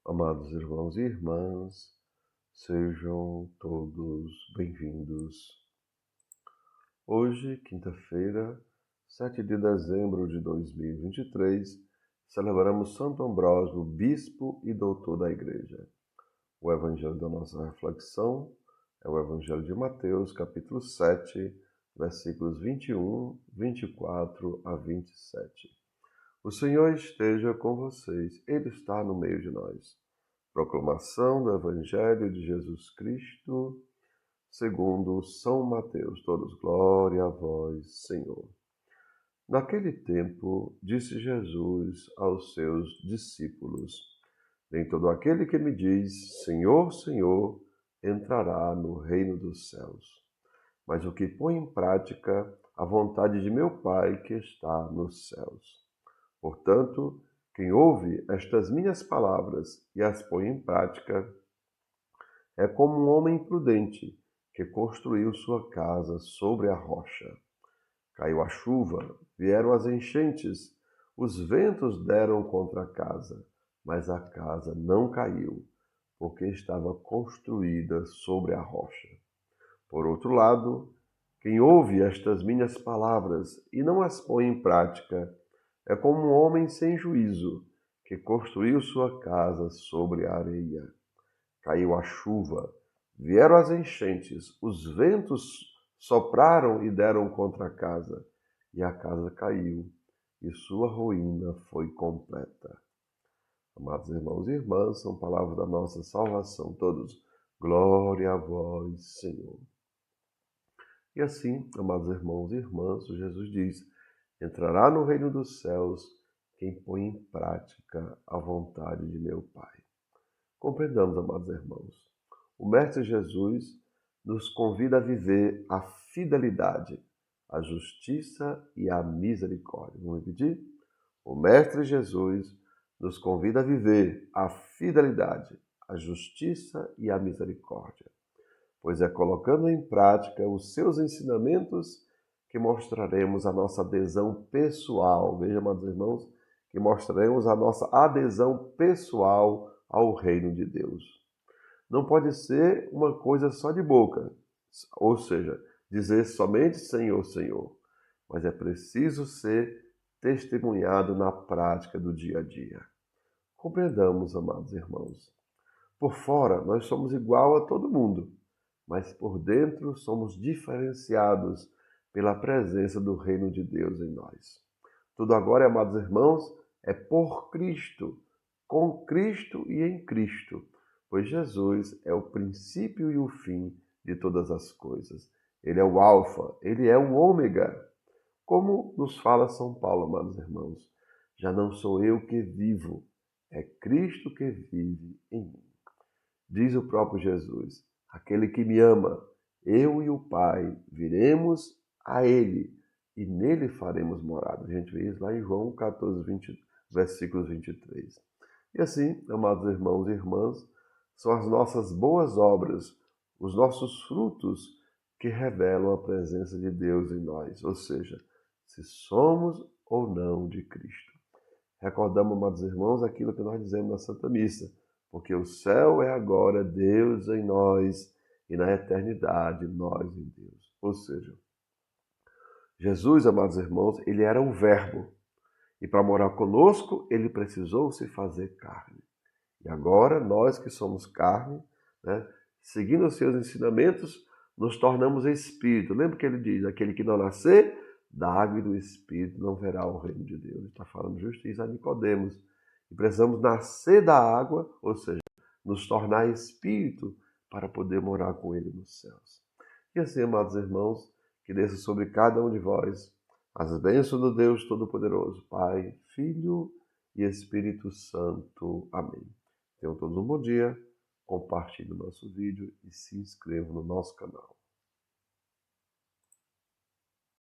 Amados irmãos e irmãs, sejam todos bem-vindos. Hoje, quinta-feira, 7 de dezembro de 2023, celebramos Santo Ambrósio, bispo e doutor da Igreja. O evangelho da nossa reflexão é o evangelho de Mateus, capítulo 7, versículos 21, 24 a 27. O Senhor esteja com vocês, Ele está no meio de nós. Proclamação do Evangelho de Jesus Cristo, segundo São Mateus. Todos, glória a vós, Senhor. Naquele tempo, disse Jesus aos seus discípulos: Nem todo aquele que me diz, Senhor, Senhor, entrará no reino dos céus, mas o que põe em prática a vontade de meu Pai que está nos céus. Portanto, quem ouve estas minhas palavras e as põe em prática é como um homem prudente que construiu sua casa sobre a rocha. Caiu a chuva, vieram as enchentes, os ventos deram contra a casa, mas a casa não caiu, porque estava construída sobre a rocha. Por outro lado, quem ouve estas minhas palavras e não as põe em prática é como um homem sem juízo, que construiu sua casa sobre a areia. Caiu a chuva, vieram as enchentes, os ventos sopraram e deram contra a casa, e a casa caiu, e sua ruína foi completa. Amados irmãos e irmãs, são palavras da nossa salvação. Todos, glória a vós, Senhor. E assim, amados irmãos e irmãs, Jesus diz: entrará no reino dos céus quem põe em prática a vontade de meu Pai. Compreendamos, amados irmãos. O Mestre Jesus nos convida a viver a fidelidade, a justiça e a misericórdia. Vamos repetir? O Mestre Jesus nos convida a viver a fidelidade, a justiça e a misericórdia, pois é colocando em prática os seus ensinamentos que mostraremos a nossa adesão pessoal. Veja, amados irmãos, que mostraremos a nossa adesão pessoal ao reino de Deus. Não pode ser uma coisa só de boca, ou seja, dizer somente Senhor, Senhor, mas é preciso ser testemunhado na prática do dia a dia. Compreendamos, amados irmãos. Por fora, nós somos igual a todo mundo, mas por dentro somos diferenciados pela presença do reino de Deus em nós. Tudo agora, amados irmãos, é por Cristo, com Cristo e em Cristo, pois Jesus é o princípio e o fim de todas as coisas. Ele é o Alfa, ele é o Ômega. Como nos fala São Paulo, amados irmãos, já não sou eu que vivo, é Cristo que vive em mim. Diz o próprio Jesus: aquele que me ama, eu e o Pai viremos a ele e nele faremos morada. A gente vê isso lá em João 14, versículos 23. E assim, amados irmãos e irmãs, são as nossas boas obras, os nossos frutos que revelam a presença de Deus em nós, ou seja, se somos ou não de Cristo. Recordamos, amados irmãos, aquilo que nós dizemos na Santa Missa, porque o céu é agora Deus em nós e na eternidade nós em Deus. Ou seja, Jesus, amados irmãos, ele era o Verbo e para morar conosco ele precisou se fazer carne. E agora nós que somos carne, né, seguindo os seus ensinamentos, nos tornamos espírito. Lembra que ele diz, aquele que não nascer da água e do espírito não verá o reino de Deus. Ele está falando justiça a Nicodemos. E precisamos nascer da água, ou seja, nos tornar espírito para poder morar com ele nos céus. E assim, amados irmãos, que desça sobre cada um de vós as bênçãos do Deus Todo-Poderoso, Pai, Filho e Espírito Santo. Amém. Tenham todos um bom dia, compartilhe o nosso vídeo e se inscrevam no nosso canal.